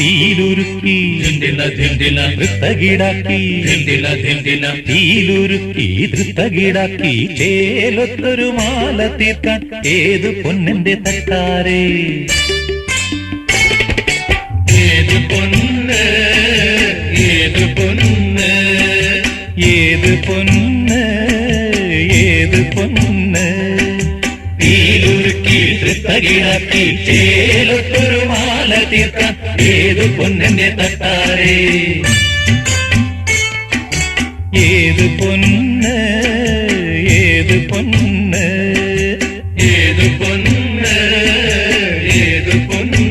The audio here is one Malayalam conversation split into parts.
തീലുരുക്കി ധൃത്തകിടാക്കി തീലുരുക്കി ധൃത്തകിടാക്കി ചേലൊത്തൊരു മാല തീർക്കാൻ ഏത് പൊന്നിന്റെ തട്ടാരേ ഏത് പൊന്ന് ഏത് പൊന്ന് ഏത് പൊന്ന് ഏത് പൊന്ന് തീലുരുക്കി ധൃത്തകിടാക്കി ചേലൊത്തൊരു മാല തീർക്കാൻ ഏത് പൊന്നിന്റെ തട്ടാരേ ഏത് പൊന്ന് ഏത് പൊന്ന് ഏത് പൊന്ന് ഏത് പൊന്ന്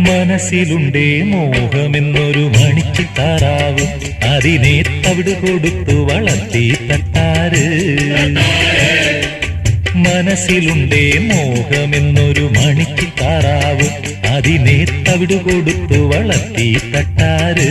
മനസ്സിലുണ്ടേ മോഹമെന്നൊരു മണിച്ചിത്താറാവ് അതിനെ തവിട് കൊടുത്തു വളർത്തി തട്ടാര് മനസ്സിലുണ്ടേ മോഹമെന്നൊരു മണിച്ചിത്താറാവ് അതിനെ തവിട് കൊടുത്തു വളർത്തി തട്ടാര്